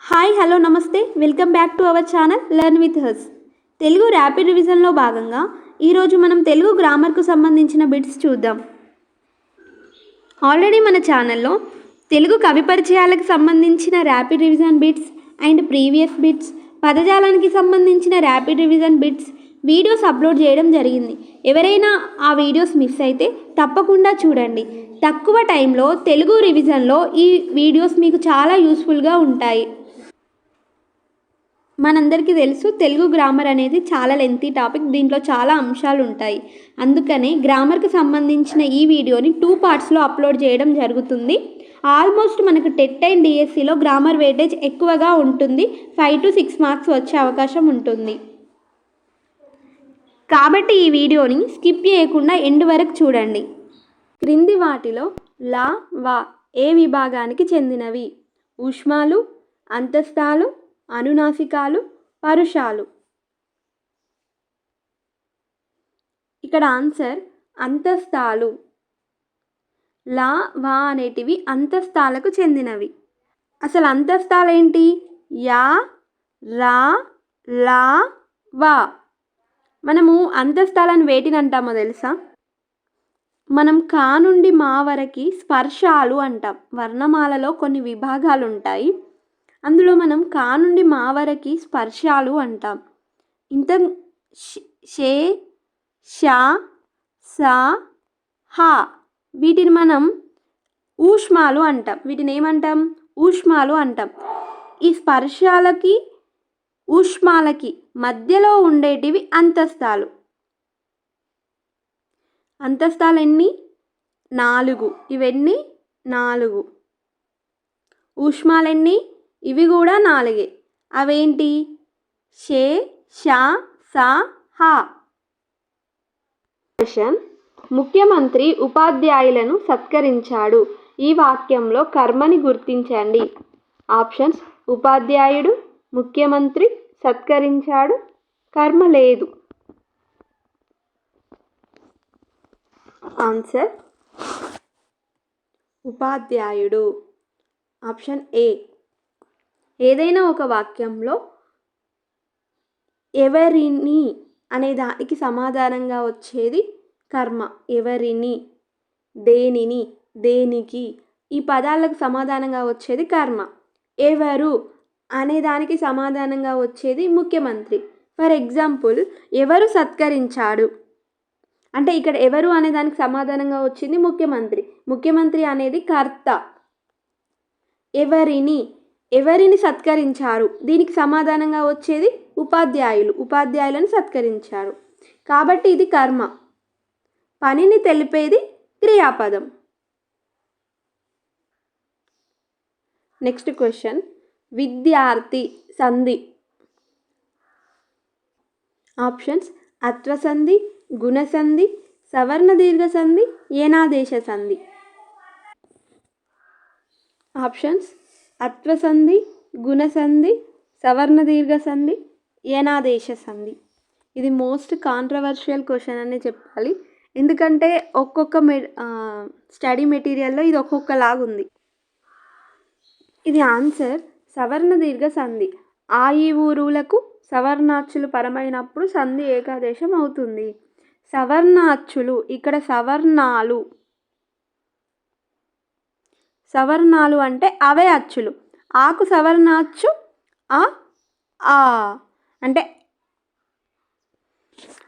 Hi hello నమస్తే welcome back to our channel learn with us. Telugu rapid రివిజన్లో భాగంగా ఈరోజు మనం తెలుగు గ్రామర్కు సంబంధించిన బిట్స్ చూద్దాం. ఆల్రెడీ మన ఛానల్లో తెలుగు కవి పరిచయాలకు సంబంధించిన rapid revision bits and previous bits, పదజాలానికి సంబంధించిన rapid revision bits videos upload చేయడం జరిగింది. ఎవరైనా ఆ వీడియోస్ మిస్ అయితే తప్పకుండా చూడండి. తక్కువ టైంలో తెలుగు రివిజన్లో ఈ వీడియోస్ మీకు చాలా యూస్ఫుల్గా ఉంటాయి. మనందరికీ తెలుసు తెలుగు గ్రామర్ అనేది చాలా లెంతీ టాపిక్. దీంట్లో చాలా అంశాలు ఉంటాయి. అందుకనే గ్రామర్కి సంబంధించిన ఈ వీడియోని 2 పార్ట్స్లో అప్లోడ్ చేయడం జరుగుతుంది. ఆల్మోస్ట్ మనకు టెట్ అండ్ డిఎస్సిలో గ్రామర్ వెయిటేజ్ ఎక్కువగా ఉంటుంది. 5 to 6 మార్క్స్ వచ్చే అవకాశం ఉంటుంది. కాబట్టి ఈ వీడియోని స్కిప్ చేయకుండా ఎండ్ వరకు చూడండి. క్రింది వాటిలో లా వా ఏ విభాగానికి చెందినవి? ఊష్మాలు, అంతస్తాలు, అనునాసికాలు, పరుషాలు. ఇక్కడ ఆన్సర్ అంతస్తాలు. లా వా అనేటివి అంతస్తాలకు చెందినవి. అసలు అంతస్తాలు ఏంటి? యా, రా, లా, వా. మనము అంతస్తాలను వేటిని అంటామో తెలుసా? మనం కా నుండి మా వరకు స్పర్శాలు అంటాం. వర్ణమాలలో కొన్ని విభాగాలు ఉంటాయి. అందులో మనం కా నుండి మా వరకు స్పర్శాలు అంటాం. ఇంత షే, షా, సా, హా వీటిని మనం ఊష్మాలు అంటాం. వీటిని ఏమంటాం? ఊష్మాలు అంటాం. ఈ స్పర్శాలకి ఊష్మాలకి మధ్యలో ఉండేటివి అంతస్తాలు. అంతస్తాలు ఎన్ని? 4. ఇవన్నీ 4. ఊష్మాలెన్ని? ఇవి కూడా 4. అవేంటి? షే, షా, సా, హా. క్వశ్చన్: ముఖ్యమంత్రి ఉపాధ్యాయులను సత్కరించాడు. ఈ వాక్యంలో కర్మని గుర్తించండి. ఆప్షన్స్: ఉపాధ్యాయుడు, ముఖ్యమంత్రి, సత్కరించాడు, కర్మ లేదు. ఆన్సర్ ఉపాధ్యాయుడు. Option A. ఏదైనా ఒక వాక్యంలో ఎవరిని అనే దానికి సమాధానంగా వచ్చేది కర్మ. ఎవరిని, దేనిని, దేనికి ఈ పదాలకు సమాధానంగా వచ్చేది కర్మ. ఎవరు అనే దానికి సమాధానంగా వచ్చేది ముఖ్యమంత్రి. ఫర్ ఎగ్జాంపుల్, ఎవరు సత్కరించాడు అంటే ఇక్కడ ఎవరు అనే దానికి సమాధానంగా వచ్చింది ముఖ్యమంత్రి. ముఖ్యమంత్రి అనేది కర్త. ఎవరిని సత్కరించారు దీనికి సమాధానంగా వచ్చేది ఉపాధ్యాయులు. ఉపాధ్యాయులను సత్కరించారు. కాబట్టి ఇది కర్మ. పనిని తెలిపేది క్రియాపదం. నెక్స్ట్ క్వశ్చన్: విద్యార్థి సంధి. ఆప్షన్స్: అత్వసంధి, గుణసంధి, సవర్ణ దీర్ఘ సంధి, ఏనాదేశ సంధి. ఆప్షన్స్: అత్వసంధి, గుణసంధి, సవర్ణ దీర్ఘ సంధి, ఏనాదేశ సంధి. ఇది మోస్ట్ కాంట్రవర్షియల్ క్వశ్చన్ అనే చెప్పాలి. ఎందుకంటే ఒక్కొక్క స్టడీ మెటీరియల్లో ఇది ఒక్కొక్కలాగుంది. ఇది ఆన్సర్ సవర్ణ దీర్ఘ సంధి. ఆ ఈ ఊరులకు సవర్ణాచ్చులు పరమైనప్పుడు సంధి ఏకాదేశం అవుతుంది. సవర్ణాచ్చులు ఇక్కడ సవర్ణాలు. సవర్ణాలు అంటే అవే అచ్చులు. ఆకు సవర్ణాచ్చు ఆ అంటే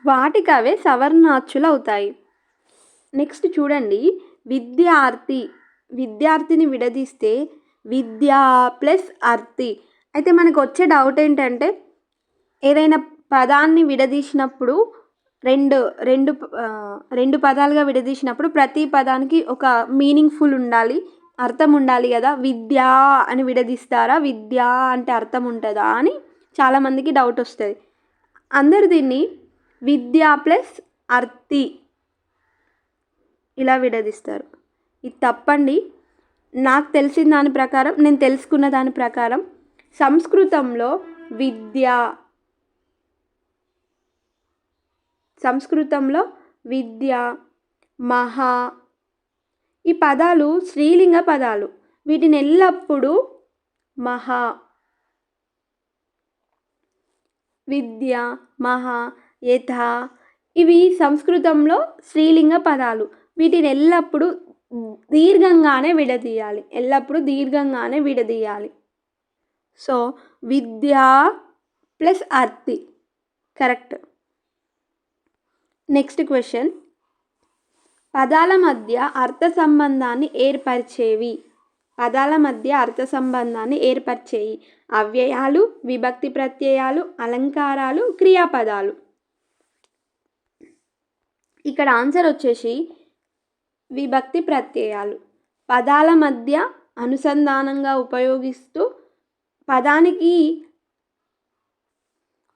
వాటికి అవే సవర్ణాచ్చులు అవుతాయి. నెక్స్ట్ చూడండి, విద్యార్థి. విద్యార్థిని విడదీస్తే విద్యా ప్లస్ అర్థి. అయితే మనకు వచ్చే డౌట్ ఏంటంటే, ఏదైనా పదాన్ని విడదీసినప్పుడు రెండు పదాలుగా విడదీసినప్పుడు ప్రతి పదానికి ఒక మీనింగ్ఫుల్ ఉండాలి, అర్థం ఉండాలి కదా. విద్యా అని విడదీస్తారా, విద్యా అంటే అర్థం ఉంటుందా అని చాలామందికి డౌట్ వస్తుంది. అందరు దీన్ని విద్యా ప్లస్ అర్థి ఇలా విడదీస్తారు. ఇది తప్పండి. నాకు తెలిసిన దాని ప్రకారం, నేను తెలుసుకున్న దాని ప్రకారం సంస్కృతంలో విద్య, మహా ఈ పదాలు స్త్రీలింగ పదాలు. వీటిని ఎల్లప్పుడూ మహా, విద్య, మహా, యథ ఇవి సంస్కృతంలో స్త్రీలింగ పదాలు. వీటిని ఎల్లప్పుడూ దీర్ఘంగానే విడదీయాలి. సో విద్య ప్లస్ అర్తి కరెక్ట్. నెక్స్ట్ క్వశ్చన్, పదాల మధ్య అర్థ సంబంధాన్ని ఏర్పరిచేయి అవ్యయాలు, విభక్తి ప్రత్యయాలు, అలంకారాలు, క్రియాపదాలు. ఇక్కడ ఆన్సర్ వచ్చేసి విభక్తి ప్రత్యయాలు. పదాల మధ్య అనుసంధానంగా ఉపయోగిస్తూ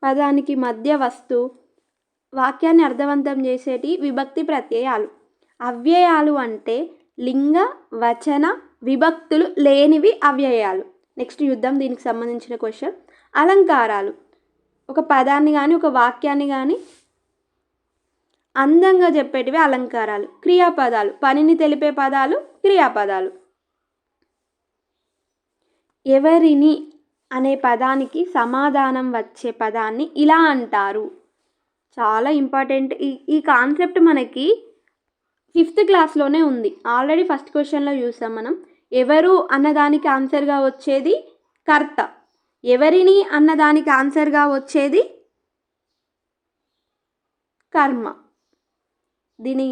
పదానికి మధ్య వస్తూ వాక్యాన్ని అర్థవంతం చేసేటి విభక్తి ప్రత్యయాలు. అవ్యయాలు అంటే లింగ, వచన, విభక్తులు లేనివి అవ్యయాలు. నెక్స్ట్ యుద్ధం దీనికి సంబంధించిన క్వశ్చన్. అలంకారాలు ఒక పదాన్ని కానీ ఒక వాక్యాన్ని కానీ అందంగా చెప్పేటివి అలంకారాలు. క్రియాపదాలు పనిని తెలిపే పదాలు క్రియాపదాలు. ఎవరిని అనే పదానికి సమాధానం వచ్చే పదాన్ని ఇలా అంటారు. చాలా ఇంపార్టెంట్. ఈ కాన్సెప్ట్ మనకి 5th క్లాస్లోనే ఉంది. ఆల్రెడీ ఫస్ట్ క్వశ్చన్లో చూసాం మనం. ఎవరు అన్నదానికి ఆన్సర్గా వచ్చేది కర్త, ఎవరిని అన్నదానికి ఆన్సర్గా వచ్చేది కర్మ. దీని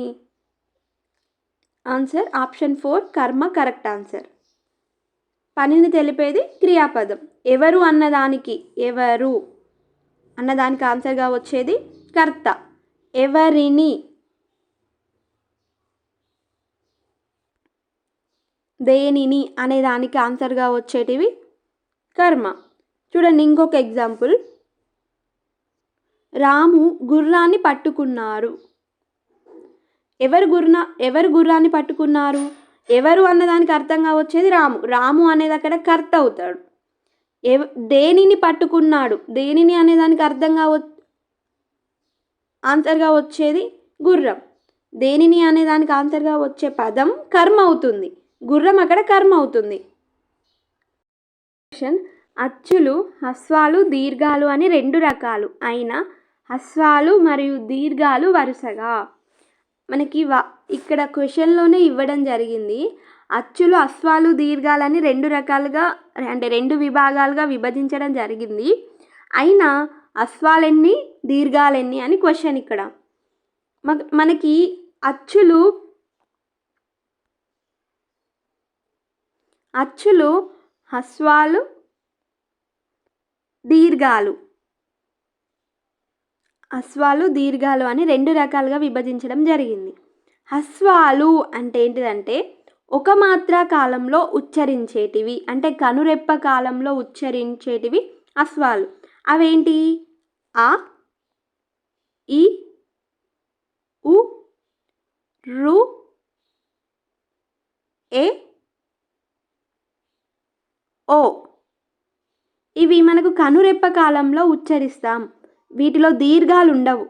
ఆన్సర్ ఆప్షన్ 4 కర్మ కరెక్ట్ ఆన్సర్. పనిని తెలిపేది క్రియాపదం. ఎవరు అన్నదానికి ఆన్సర్గా వచ్చేది కర్త. ఎవరిని, దేనిని అనేదానికి ఆన్సర్గా వచ్చేటివి కర్మ. చూడండి ఇంకొక ఎగ్జాంపుల్. రాము గుర్రాన్ని పట్టుకున్నారు. ఎవరు గుర్రాన్ని పట్టుకున్నారు? ఎవరు అన్నదానికి అర్థంగా వచ్చేది రాము అనేది అక్కడ కర్త అవుతాడు. దేనిని పట్టుకున్నాడు? దేనిని అనేదానికి ఆన్సర్గా వచ్చేది గుర్రం. దేనిని అనేదానికి ఆన్సర్గా వచ్చే పదం కర్మ అవుతుంది. గుర్రం అక్కడ కర్మ అవుతుంది. అచ్చులు, హ్రస్వాలు, దీర్ఘాలు అని 2 రకాలు అయినా హ్రస్వాలు మరియు దీర్ఘాలు వరుసగా మనకి ఇక్కడ క్వశ్చన్లోనే ఇవ్వడం జరిగింది. అచ్చులు, హ్రస్వాలు, దీర్ఘాలని 2 రకాలుగా అంటే 2 విభాగాలుగా విభజించడం జరిగింది. అయినా హ్రస్వాలెన్ని, దీర్ఘాలెన్ని అని క్వశ్చన్. ఇక్కడ మనకి అచ్చులు, హ్రస్వాలు, దీర్ఘాలు అని 2 రకాలుగా విభజించడం జరిగింది. హ్రస్వాలు అంటే ఏంటిదంటే ఒక మాత్రా కాలంలో ఉచ్చరించేటివి, అంటే కనురెప్ప కాలంలో ఉచ్చరించేటివి హ్రస్వాలు. అవేంటి? ఆ, ఈ, ఉ, రు, ఏ, ఓ. ఇవి మనకు కనురెప్ప కాలంలో ఉచ్చరిస్తాం. వీటిలో దీర్ఘాలు ఉండవు,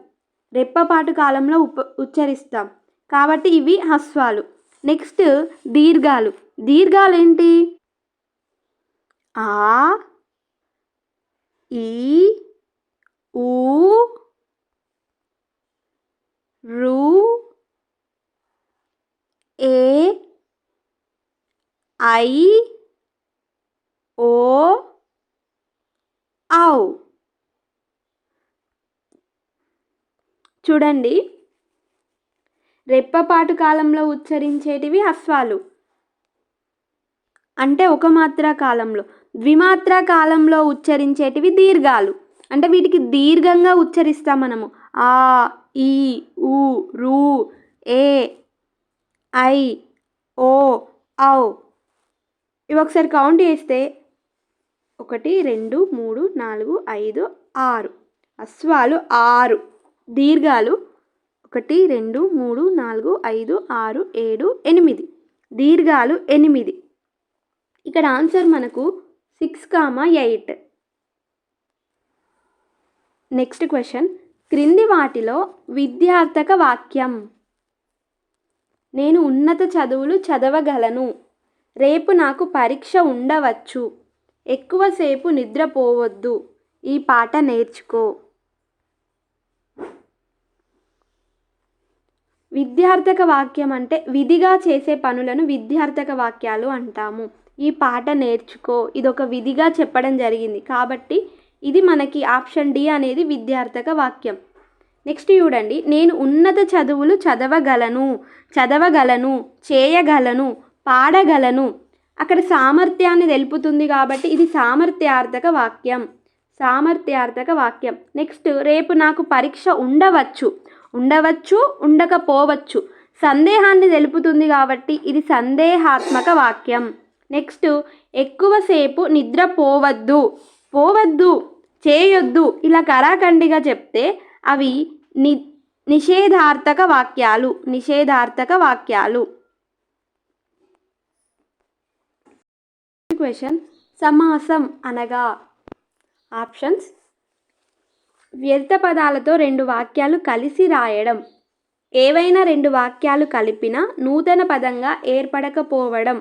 రెప్పపాటు కాలంలో ఉచ్చరిస్తాం కాబట్టి ఇవి హ్రస్వాలు. నెక్స్ట్ దీర్ఘాలు. దీర్ఘాలు ఏంటి? ఆ, ఈ, ఊ, రు, ఏ, ఐ, ఓ, ఔ. చూడండి, రెప్పపాటు కాలంలో ఉచ్చరించేటివి హ్రస్వాలు అంటే ఒక మాత్రా కాలంలో. ద్విమాత్రా కాలంలో ఉచ్చరించేటివి దీర్ఘాలు అంటే వీటికి దీర్ఘంగా ఉచ్చరిస్తాం మనము. ఆ, ఈ, ఊ, రు, ఏ, ఐ, ఓ, ఔ. ఇవి ఒకసారి కౌంట్ చేస్తే 1 2 3 4 5 6 హ్రస్వాలు 6, దీర్ఘాలు 1 2 3 4 5 6 7 8, దీర్ఘాలు 8. ఇక్కడ ఆన్సర్ మనకు 6, 8. Next question. క్రింది వాటిలో విద్యార్థక వాక్యం. నేను ఉన్నత చదువులు చదవగలను. రేపు నాకు పరీక్ష ఉండవచ్చు. ఎక్కువసేపు నిద్రపోవద్దు. ఈ పాట నేర్చుకో. విద్యార్థక వాక్యం అంటే విధిగా చేసే పనులను విద్యార్థక వాక్యాలు అంటాము. ఈ పాట నేర్చుకో, ఇదొక విధిగా చెప్పడం జరిగింది కాబట్టి ఇది మనకి ఆప్షన్ డి అనేది విద్యార్థక వాక్యం. నెక్స్ట్ చూడండి, నేను ఉన్నత చదువులు చదవగలను, చేయగలను, పాడగలను. అక్కడ సామర్థ్యాన్ని తెలుపుతుంది కాబట్టి ఇది సామర్థ్యార్థక వాక్యం. నెక్స్ట్, రేపు నాకు పరీక్ష ఉండవచ్చు, ఉండకపోవచ్చు. సందేహాన్ని తెలుపుతుంది కాబట్టి ఇది సందేహాత్మక వాక్యం. నెక్స్ట్, ఎక్కువసేపు నిద్రపోవద్దు, చేయొద్దు ఇలా కరాఖండిగా చెప్తే అవి నిషేధార్థక వాక్యాలు. క్వశ్చన్, సమాసం అనగా ఆప్షన్స్: వ్యర్థ పదాలతో 2 వాక్యాలు కలిసి రాయడం, ఏవైనా 2 వాక్యాలు కలిపినా నూతన పదంగా ఏర్పడకపోవడం,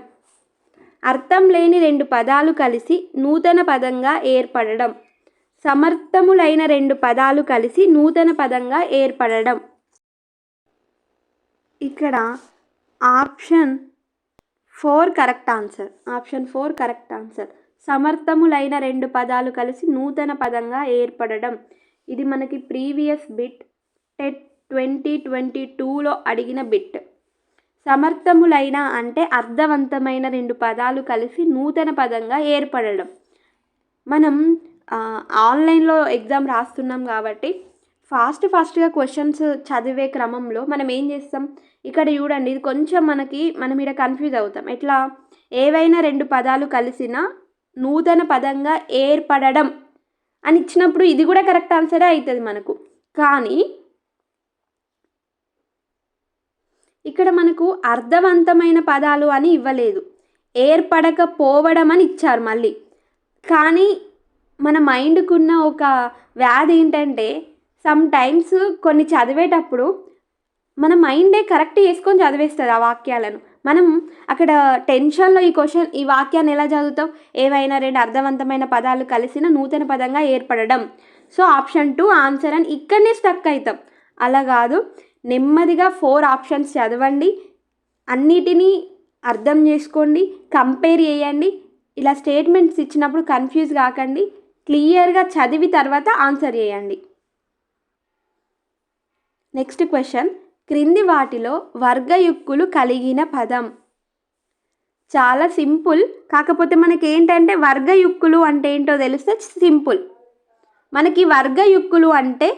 అర్థం లేని 2 పదాలు కలిసి నూతన పదంగా ఏర్పడడం, సమర్థములైన 2 పదాలు కలిసి నూతన పదంగా ఏర్పడడం. ఇక్కడ ఆప్షన్ 4 కరెక్ట్ ఆన్సర్. సమర్థములైన 2 పదాలు కలిసి నూతన పదంగా ఏర్పడడం. ఇది మనకి ప్రీవియస్ బిట్ టెట్ 2022లో అడిగిన బిట్. సమర్థములైన అంటే అర్థవంతమైన 2 పదాలు కలిసి నూతన పదంగా ఏర్పడడం. మనం ఆన్లైన్లో ఎగ్జామ్ రాస్తున్నాం కాబట్టి ఫాస్ట్గా క్వశ్చన్స్ చదివే క్రమంలో మనం ఏం చేస్తాం, ఇక్కడ చూడండి ఇది కొంచెం మనం ఇక్కడ కన్ఫ్యూజ్ అవుతాం. ఎట్లా, ఏవైనా 2 పదాలు కలిసిన నూతన పదంగా ఏర్పడడం అని ఇచ్చినప్పుడు ఇది కూడా కరెక్ట్ ఆన్సరే అవుతుంది మనకు. కానీ ఇక్కడ మనకు అర్థవంతమైన పదాలు అని ఇవ్వలేదు, ఏర్పడకపోవడం అని ఇచ్చారు మళ్ళీ. కానీ మన మైండ్కున్న ఒక వ్యాధి ఏంటంటే సమ్ టైమ్స్ కొన్ని చదివేటప్పుడు మన మైండే కరెక్ట్ చేసుకొని చదివేస్తుంది ఆ వాక్యాలను. మనం అక్కడ టెన్షన్లో ఈ వాక్యాన్ని ఎలా చదువుతాం, ఏవైనా 2 అర్థవంతమైన పదాలు కలిసిన నూతన పదంగా ఏర్పడడం. సో ఆప్షన్ 2 ఆన్సర్ అని ఇక్కడనే స్టక్ అవుతాం. అలా కాదు, నెమ్మదిగా 4 ఆప్షన్స్ చదవండి, అన్నిటినీ అర్థం చేసుకోండి, కంపేర్ చేయండి. ఇలా స్టేట్మెంట్స్ ఇచ్చినప్పుడు కన్ఫ్యూజ్ కాకండి, క్లియర్గా చదివి తర్వాత ఆన్సర్ చేయండి. నెక్స్ట్ క్వశ్చన్, క్రింది వాటిలో వర్గయుక్కులు కలిగిన పదం. చాలా సింపుల్, కాకపోతే మనకి ఏంటంటే వర్గయుక్కులు అంటే ఏంటో తెలిస్తే సింపుల్. మనకి వర్గయుక్కులు అంటే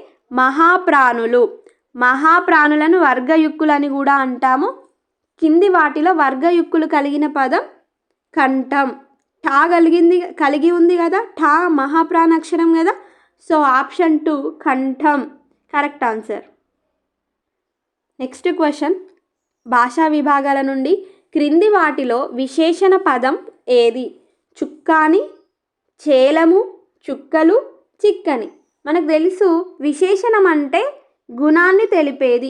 మహాప్రాణులను వర్గయుక్కులని కూడా అంటాము. కింది వాటిలో వర్గయుక్కులు కలిగిన పదం కంఠం. ఠా కలిగి ఉంది కదా, ఠా మహాప్రాణాక్షరం కదా. సో ఆప్షన్ 2 కంఠం కరెక్ట్ ఆన్సర్. నెక్స్ట్ క్వశ్చన్, భాషా విభాగాల నుండి క్రింది వాటిలో విశేషణ పదం ఏది? చుక్కాని, చేలము, చుక్కలు, చిక్కని. మనకు తెలుసు విశేషణం అంటే గుణాన్ని తెలిపేది,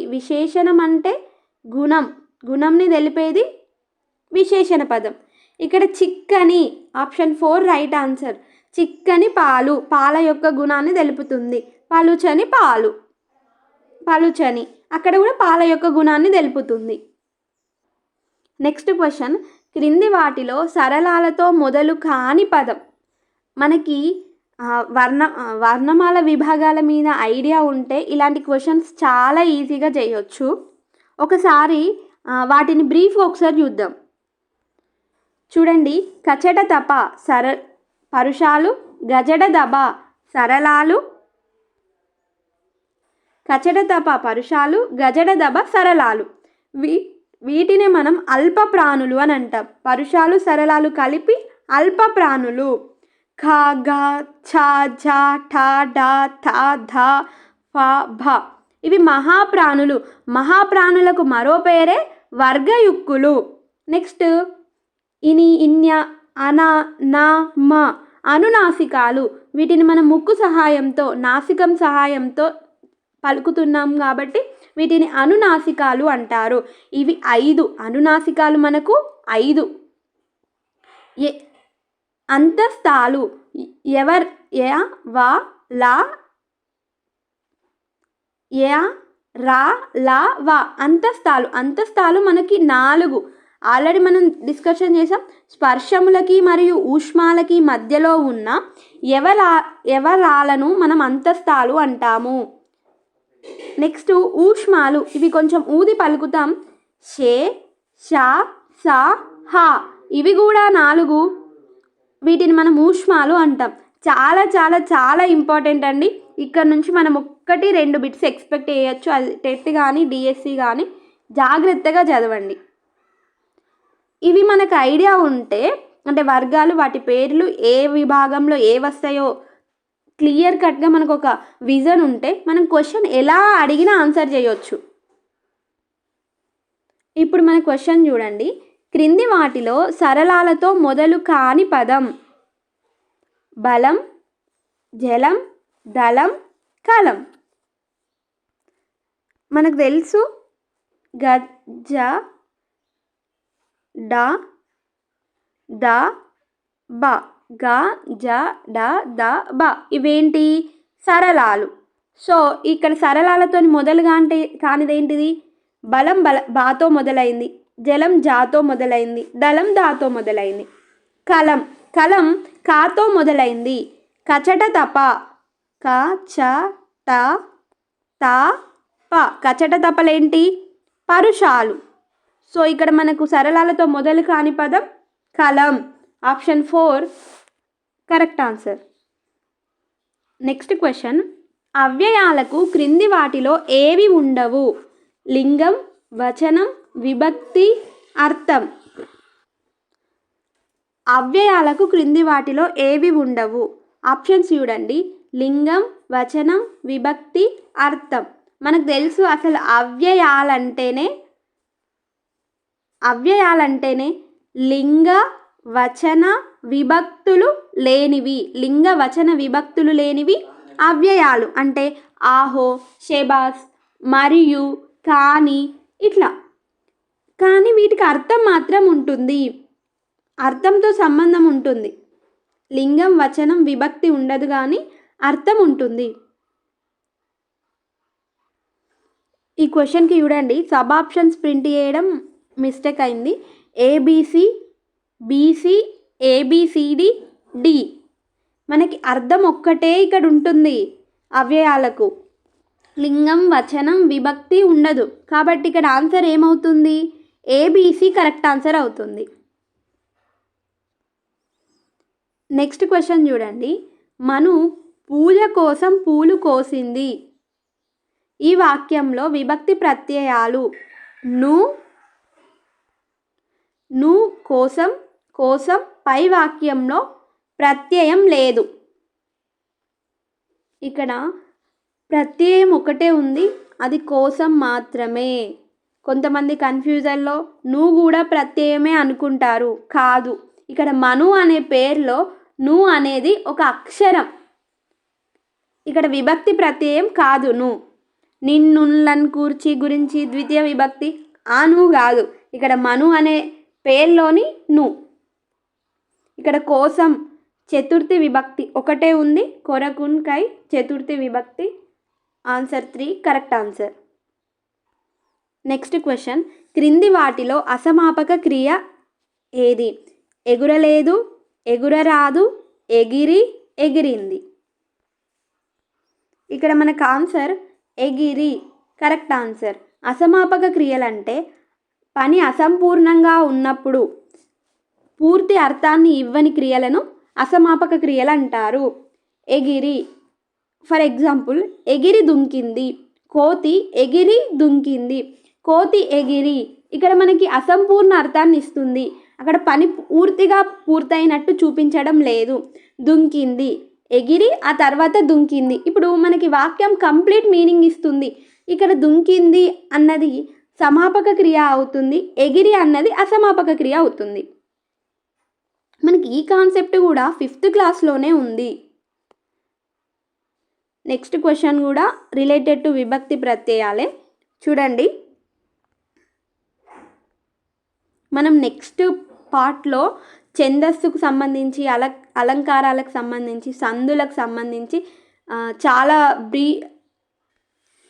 గుణంని తెలిపేది విశేషణ పదం. ఇక్కడ చిక్కని ఆప్షన్ 4 రైట్ ఆన్సర్. చిక్కని పాల యొక్క గుణాన్ని తెలుపుతుంది. పలుచని అక్కడ కూడా పాల యొక్క గుణాన్ని తెలుపుతుంది. నెక్స్ట్ క్వశ్చన్, క్రింది వాటిలో సరళాలతో మొదలు కాని పదం. మనకి వర్ణమాల విభాగాల మీద ఐడియా ఉంటే ఇలాంటి క్వశ్చన్స్ చాలా ఈజీగా చేయొచ్చు. ఒకసారి వాటిని బ్రీఫ్గా ఒకసారి చూద్దాం. చూడండి, కచట తప పరుషాలు, గజడ దబ సరళాలు. కచట తప పరుషాలు, గజడ దబ సరళాలు. వీటిని మనం అల్ప ప్రాణులు అని అంటాం. పరుషాలు సరళాలు కలిపి అల్ప ప్రాణులు. ఖ, గ, ఛ, ఝ, ఠ, ఢ, థ, ధ, ఫ, భ ఇవి మహాప్రాణులకు మరో పేరే వర్గయుక్కులు. నెక్స్ట్, ఇని, ఇన్య, అన, నా, మ అనునాసికాలు. వీటిని మనం ముక్కు సహాయంతో, నాసికం సహాయంతో పలుకుతున్నాం కాబట్టి వీటిని అనునాసికాలు అంటారు. ఇవి 5 అనునాసికాలు, మనకు 5. అంతస్తాలు య, వ, ల, య, రా లా వా అంతస్తాలు మనకి 4 ఆల్రెడీ మనం డిస్కషన్ చేసాం. స్పర్శములకి మరియు ఊష్మాలకి మధ్యలో ఉన్న ఎవరాలను మనం అంతస్తాలు అంటాము. నెక్స్ట్ ఊష్మాలు, ఇవి కొంచెం ఊది పలుకుతాం. షే, షా, సా, హా, ఇవి కూడా 4. వీటిని మనం ఊష్మాలు అంటాం. చాలా చాలా చాలా ఇంపార్టెంట్ అండి. ఇక్కడ నుంచి మనం 1-2 బిట్స్ ఎక్స్పెక్ట్ చేయొచ్చు. అది టెట్ కానీ డిఎస్సి కానీ జాగ్రత్తగా చదవండి. ఇవి మనకు ఐడియా ఉంటే, అంటే వర్గాలు, వాటి పేర్లు ఏ విభాగంలో ఏ వస్తాయో క్లియర్ కట్గా మనకు ఒక విజన్ ఉంటే మనం క్వశ్చన్ ఎలా అడిగినా ఆన్సర్ చేయొచ్చు. ఇప్పుడు మన క్వశ్చన్ చూడండి. క్రింది వాటిలో సరళాలతో మొదలు కాని పదం. బలం, జలం, దళం, కలం. మనకు తెలుసు గజ, డ, ద, బ. గ, జ, డ, ద, బ. ఇవేంటి? సరళాలు. సో ఇక్కడ సరళాలతో మొదలుగా అంటే కానిదేంటిది? బలం బాతో మొదలైంది, జలం జాతో మొదలైంది, దళం దాతో మొదలైంది. కలం కాతో మొదలైంది. కచట తప, క చ ట త ప. కచట తపలేంటి? పరుషాలు. సో ఇక్కడ మనకు సరళాలతో మొదలు కాని పదం కలం. Option 4 correct answer. Next question. అవ్యయాలకు క్రింది వాటిలో ఏవి ఉండవు? లింగం, వచనం, విభక్తి, అర్థం. అవ్యయాలకు క్రింది వాటిలో ఏవి ఉండవు? ఆప్షన్స్ చూడండి. లింగం, వచనం, విభక్తి, అర్థం. మనకు తెలుసు అసలు అవ్యయాలంటేనే లింగ వచన విభక్తులు లేనివి. లింగ వచన విభక్తులు లేనివి అవ్యయాలు. అంటే ఆహో, శబాస్, మరియు, కానీ, ఇట్లా. కానీ వీటికి అర్థం మాత్రం ఉంటుంది, అర్థంతో సంబంధం ఉంటుంది. లింగం, వచనం, విభక్తి ఉండదు కానీ అర్థం ఉంటుంది. ఈ క్వశ్చన్కి చూడండి, సబ్ ఆప్షన్స్ ప్రింట్ చేయడం మిస్టేక్ అయింది. ABC, BC, ABCD, D. మనకి అర్థం ఒక్కటే ఇక్కడ ఉంటుంది అవ్యయాలకు. లింగం, వచనం, విభక్తి ఉండదు. కాబట్టి ఇక్కడ ఆన్సర్ ఏమవుతుంది? ఏబిసి కరెక్ట్ ఆన్సర్ అవుతుంది. నెక్స్ట్ క్వశ్చన్ చూడండి. మను పూజ కోసం పూలు కోసింది. ఈ వాక్యంలో విభక్తి ప్రత్యయాలు ను, కోసం పై వాక్యంలో ప్రత్యయం లేదు. ఇక్కడ ప్రత్యయం ఒకటే ఉంది, అది కోసం మాత్రమే. కొంతమంది కన్ఫ్యూజన్లో నువ్వు కూడా ప్రత్యయమే అనుకుంటారు. కాదు, ఇక్కడ మను అనే పేరులో ను అనేది ఒక అక్షరం. ఇక్కడ విభక్తి ప్రత్యయం కాదు. నిన్నులను కూర్చి గురించి ద్వితీయ విభక్తి ను కాదు. ఇక్కడ మను అనే పేరులోని ను. ఇక్కడ కోసం చతుర్థి విభక్తి ఒకటే ఉంది. కొరకున్కై చతుర్థి విభక్తి. Answer 3 correct answer. Next question. క్రింది వాటిలో అసమాపక క్రియ ఏది? ఎగురలేదు, ఎగురరాదు, ఎగిరింది. ఇక్కడ మనకు ఆన్సర్ ఎగిరి కరెక్ట్ ఆన్సర్. అసమాపక క్రియలంటే పని అసంపూర్ణంగా ఉన్నప్పుడు పూర్తి అర్థాన్ని ఇవ్వని క్రియలను అసమాపక క్రియలు అంటారు. ఎగిరి, ఫర్ ఎగ్జాంపుల్, ఎగిరి దుంకింది, కోతి ఎగిరి దుంకింది. కోతి ఎగిరి ఇక్కడ మనకి అసంపూర్ణ అర్థాన్ని ఇస్తుంది. అక్కడ పని పూర్తిగా పూర్తయినట్టు చూపించడం లేదు. దుంకింది, ఎగిరి ఆ తర్వాత దుంకింది. ఇప్పుడు మనకి వాక్యం కంప్లీట్ మీనింగ్ ఇస్తుంది. ఇక్కడ దుంకింది అన్నది సమాపక క్రియ అవుతుంది, ఎగిరి అన్నది అసమాపక క్రియ అవుతుంది. మనకి ఈ కాన్సెప్ట్ కూడా 5th క్లాస్లోనే ఉంది. నెక్స్ట్ క్వశ్చన్ కూడా రిలేటెడ్ టు విభక్తి ప్రత్యయాలే. చూడండి, మనం నెక్స్ట్ పార్ట్లో ఛందస్సుకు సంబంధించి, అలంకారాలకు సంబంధించి, సందులకు సంబంధించి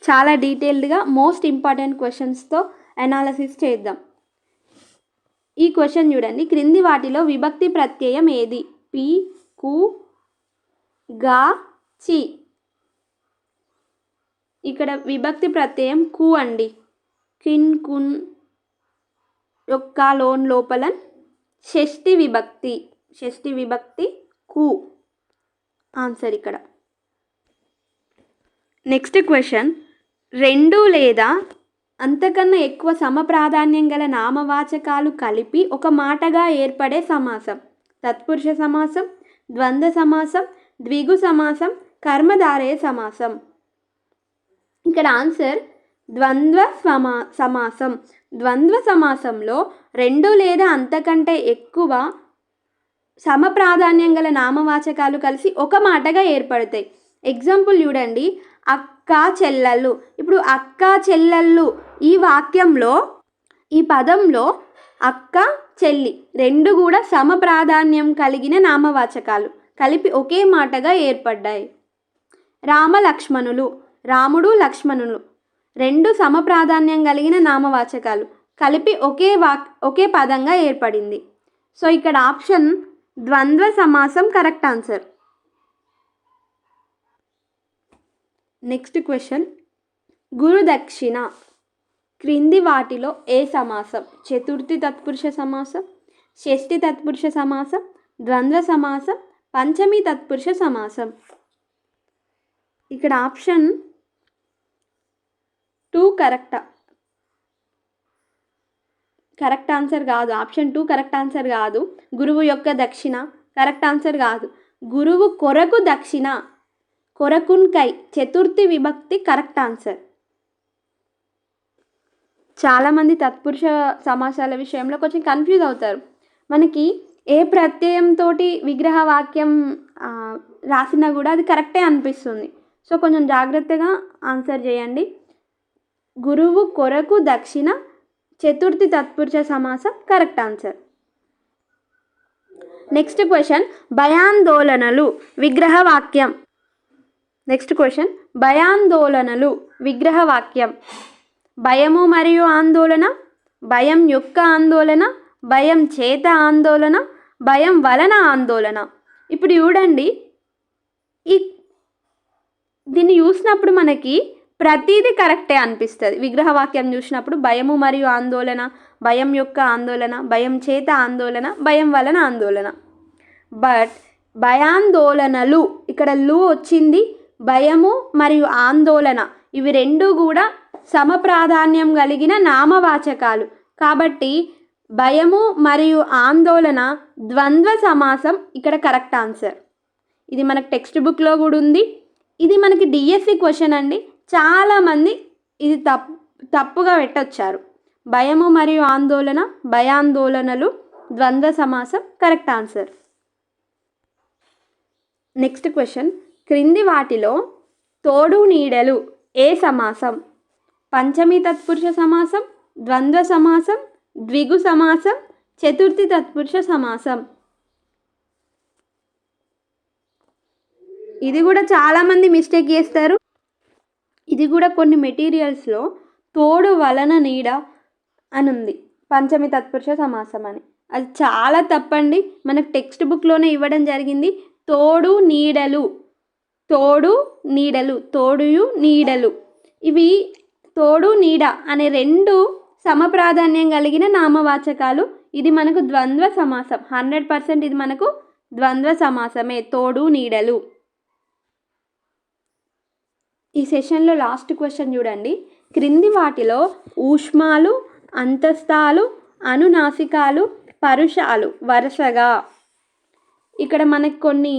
చాలా డీటెయిల్డ్గా మోస్ట్ ఇంపార్టెంట్ క్వశ్చన్స్తో అనాలసిస్ చేద్దాం. ఈ క్వశ్చన్ చూడండి. క్రింది వాటిలో విభక్తి ప్రత్యయం ఏది? పి, కు, గా, చి. ఇక్కడ విభక్తి ప్రత్యయం కు అండి. కిన్, కున్, యొక్క, లోన్, లోపలన్. షష్ఠి విభక్తి కు. ఆన్సర్ ఇక్కడ. Next question. 2 లేదా అంతకన్నా ఎక్కువ సమప్రాధాన్యం గల నామవాచకాలు కలిపి ఒక మాటగా ఏర్పడే సమాసం. తత్పురుష సమాసం, ద్వంద్వ సమాసం, ద్విగు సమాసం, కర్మధారయ సమాసం. ఇక్కడ ఆన్సర్ ద్వంద్వ సమాసం. ద్వంద్వ సమాసంలో 2 లేదా అంతకంటే ఎక్కువ సమప్రాధాన్యం గల నామవాచకాలు కలిసి ఒక మాటగా ఏర్పడతాయి. ఎగ్జాంపుల్ చూడండి. అక్క, చెల్లెళ్ళు. ఇప్పుడు అక్క, చెల్లెళ్ళు ఈ వాక్యంలో, ఈ పదంలో అక్క, చెల్లి 2 కూడా సమప్రాధాన్యం కలిగిన నామవాచకాలు కలిపి ఒకే మాటగా ఏర్పడ్డాయి. రామ, లక్ష్మణులు. రాముడు, లక్ష్మణులు 2 సమప్రాధాన్యం కలిగిన నామవాచకాలు కలిపి ఒకే పదంగా ఏర్పడింది. సో ఇక్కడ ఆప్షన్ ద్వంద్వ సమాసం కరెక్ట్ ఆన్సర్. Next question. గురుదక్షిణ క్రింది వాటిలో ఏ సమాసం? చతుర్థి తత్పురుష సమాసం, షష్ఠి తత్పురుష సమాసం, ద్వంద్వ సమాసం, పంచమి తత్పురుష సమాసం. ఇక్కడ ఆప్షన్ 2 కరెక్ట్ ఆన్సర్ కాదు. ఆప్షన్ 2 కరెక్ట్ ఆన్సర్ కాదు. గురువు యొక్క దక్షిణ కరెక్ట్ ఆన్సర్ కాదు. గురువు కొరకు దక్షిణ, కొరకున్కై చతుర్థి విభక్తి కరెక్ట్ ఆన్సర్. చాలామంది తత్పురుష సమాసాల విషయంలో కొంచెం కన్ఫ్యూజ్ అవుతారు. మనకి ఏ ప్రత్యయంతో విగ్రహ వాక్యం రాసినా కూడా అది కరెక్టే అనిపిస్తుంది. సో కొంచెం జాగ్రత్తగా ఆన్సర్ చేయండి. గురువు కొరకు దక్షిణ చతుర్థి తత్పురుష సమాసం కరెక్ట్ ఆన్సర్. Next question. భయాందోళనలు విగ్రహ వాక్యం. Next question. భయాందోళనలు విగ్రహ వాక్యం. భయము మరియు ఆందోళన, భయం యొక్క ఆందోళన, భయం చేత ఆందోళన, భయం వలన ఆందోళన. ఇప్పుడు చూడండి, దీన్ని చూసినప్పుడు మనకి ప్రతిదీ కరెక్టే అనిపిస్తుంది. విగ్రహ వాక్యం చూసినప్పుడు భయము మరియు ఆందోళన, భయం యొక్క ఆందోళన, భయం చేత ఆందోళన, భయం వలన ఆందోళన. బట్ భయాందోళనలు ఇక్కడ లు వచ్చింది. భయము మరియు ఆందోళన ఇవి 2 కూడా సమప్రాధాన్యం కలిగిన నామవాచకాలు కాబట్టి భయము మరియు ఆందోళన ద్వంద్వ సమాసం ఇక్కడ కరెక్ట్ ఆన్సర్. ఇది మనకు టెక్స్ట్ బుక్లో కూడా ఉంది. ఇది మనకి డిఎస్సి క్వశ్చన్ అండి. చాలామంది ఇది తప్పుగా పెట్టొచ్చారు. భయము మరియు ఆందోళన, భయాందోళనలు ద్వంద్వ సమాసం కరెక్ట్ ఆన్సర్. Next question. క్రింది వాటిలో తోడు నీడలు ఏ సమాసం? పంచమి తత్పురుష సమాసం, ద్వంద్వ సమాసం, ద్విగు సమాసం, చతుర్థి తత్పురుష సమాసం. ఇది కూడా చాలామంది మిస్టేక్ చేస్తారు. ఇది కూడా కొన్ని మెటీరియల్స్లో తోడు వలన నీడ అని ఉంది, పంచమి తత్పురుష సమాసం అని. అది చాలా తప్పండి. మనకు టెక్స్ట్ బుక్లోనే ఇవ్వడం జరిగింది తోడు నీడలు, తోడు నీడలు, తోడుయు నీడలు. ఇవి తోడు నీడ అనే 2 సమప్రాధాన్యం కలిగిన నామవాచకాలు. ఇది మనకు ద్వంద్వ సమాసం. 100% ఇది మనకు ద్వంద్వ సమాసమే, తోడు నీడలు. ఈ సెషన్లో లాస్ట్ క్వశ్చన్ చూడండి. క్రింది వాటిలో ఊష్మాలు, అంతస్తాలు, అనునాసికాలు, పరుషాలు వరుసగా. ఇక్కడ మనకు కొన్ని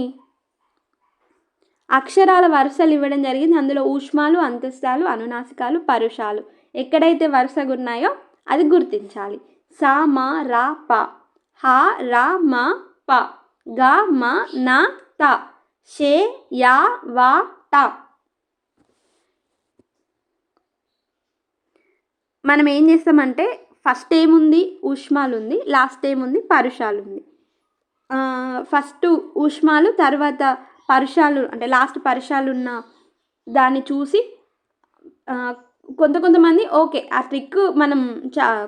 అక్షరాల వరుసలు ఇవ్వడం జరిగింది. అందులో ఊష్మాలు, అంతస్తాలు, అనునాసికాలు, పరుషాలు ఎక్కడైతే వరుసగా ఉన్నాయో అది గుర్తించాలి. సా, మా, రా, ప. హా, రా, మా, ప. గా, మా, నా, త. షే, యా, వా, ట. మనం ఏం చేస్తామంటే ఫస్ట్ ఏముంది? ఊష్మాలు ఉంది. లాస్ట్ ఏముంది? పరుషాలు ఉంది. ఫస్ట్ ఊష్మాలు, తర్వాత పరుషాలు అంటే లాస్ట్ పరుషాలు ఉన్న దాన్ని చూసి కొంతమంది ఓకే ఆ ట్రిక్ మనం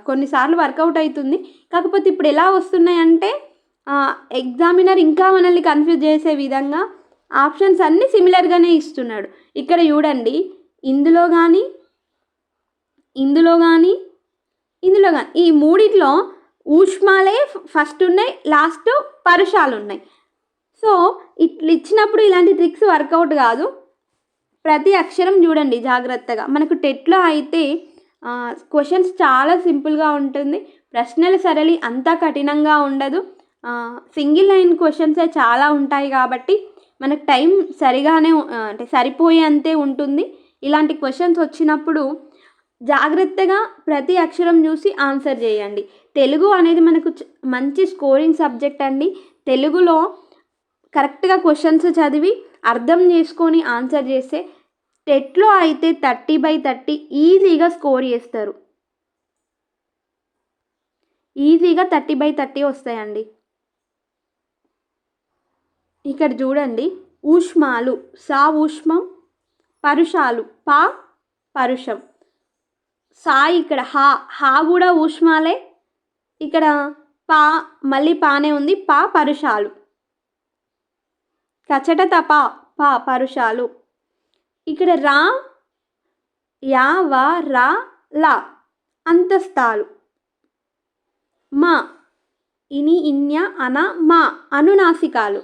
కొన్నిసార్లు వర్కౌట్ అవుతుంది. కాకపోతే ఇప్పుడు ఎలా వస్తున్నాయంటే ఎగ్జామినర్ ఇంకా మనల్ని కన్ఫ్యూజ్ చేసే విధంగా ఆప్షన్స్ అన్నీ సిమిలర్గానే ఇస్తున్నాడు. ఇక్కడ చూడండి, ఇందులో కానీ ఈ మూడిట్లో ఊష్మాలే ఫస్ట్ ఉన్నాయి, లాస్ట్ పరుషాలు ఉన్నాయి. సో ఇట్లా ఇచ్చినప్పుడు ఇలాంటి ట్రిక్స్ వర్కౌట్ కాదు. ప్రతి అక్షరం చూడండి జాగ్రత్తగా. మనకు టెట్లో అయితే క్వశ్చన్స్ చాలా సింపుల్గా ఉంటుంది. ప్రశ్నల సరళి అంతా కఠినంగా ఉండదు. సింగిల్ లైన్ క్వశ్చన్సే చాలా ఉంటాయి కాబట్టి మనకు టైం సరిగానే అంటే సరిపోయేంతే ఉంటుంది. ఇలాంటి క్వశ్చన్స్ వచ్చినప్పుడు జాగ్రత్తగా ప్రతి అక్షరం చూసి ఆన్సర్ చేయండి. తెలుగు అనేది మనకు మంచి స్కోరింగ్ సబ్జెక్ట్ అండి. తెలుగులో కరెక్ట్గా క్వశ్చన్స్ చదివి అర్థం చేసుకొని ఆన్సర్ చేస్తే టెట్లో అయితే 30/30 ఈజీగా స్కోర్ చేస్తారు. ఈజీగా 30/30 వస్తాయండి. ఇక్కడ చూడండి, ఊష్మాలు సా ఊష్మం, పరుషాలు పా పరుషం. సా ఇక్కడ హా కూడా ఊష్మాలే. ఇక్కడ పా మళ్ళీ పానే ఉంది, పా పరుషాలు. కచట తప పా పరుషాలు. ఇక్కడ రా యా వా రా లా అంతస్తాలు. మా ఇని ఇన్య అన మా అనునాసికాలు.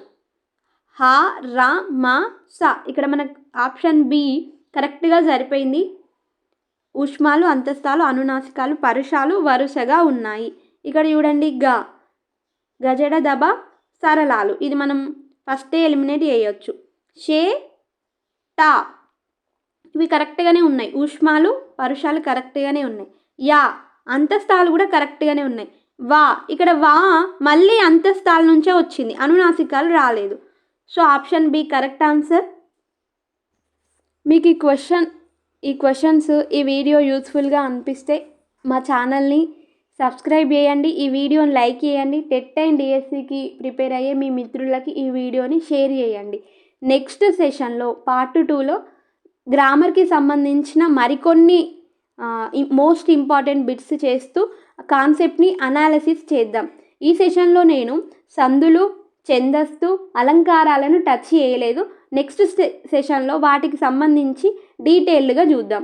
హా రా మా సా. ఇక్కడ మనకు ఆప్షన్ బి కరెక్ట్గా సరిపోయింది. ఊష్మాలు, అంతస్తాలు, అనునాసికాలు, పరుషాలు వరుసగా ఉన్నాయి. ఇక్కడ చూడండి, గజడ దబ సరళాలు. ఇది మనం ఫస్టే ఎలిమినేట్ చేయొచ్చు. షే టా ఇవి కరెక్ట్గానే ఉన్నాయి. ఊష్మాలు, పరుషాలు కరెక్ట్గానే ఉన్నాయి. యా అంతస్తాలు కూడా కరెక్ట్గానే ఉన్నాయి. వా ఇక్కడ వా మళ్ళీ అంతస్తాల నుంచే వచ్చింది, అనునాసికాలు రాలేదు. So option B correct answer. మీకు ఈ క్వశ్చన్స్ ఈ వీడియో యూస్ఫుల్గా అనిపిస్తే మా ఛానల్ని సబ్స్క్రైబ్ చేయండి. ఈ వీడియోని లైక్ చేయండి. టెట్ అండ్ డిఎస్సికి ప్రిపేర్ అయ్యే మీ మిత్రులకి ఈ వీడియోని షేర్ చేయండి. నెక్స్ట్ సెషన్లో పార్ట్ 2లో గ్రామర్కి సంబంధించిన మరికొన్ని మోస్ట్ ఇంపార్టెంట్ బిట్స్ చేస్తూ కాన్సెప్ట్ని అనాలిసిస్ చేద్దాం. ఈ సెషన్లో నేను సందులు, ఛందస్సు, అలంకారాలను టచ్ చేయలేదు. నెక్స్ట్ సెషన్లో వాటికి సంబంధించి డీటెయిల్డ్గా చూద్దాం.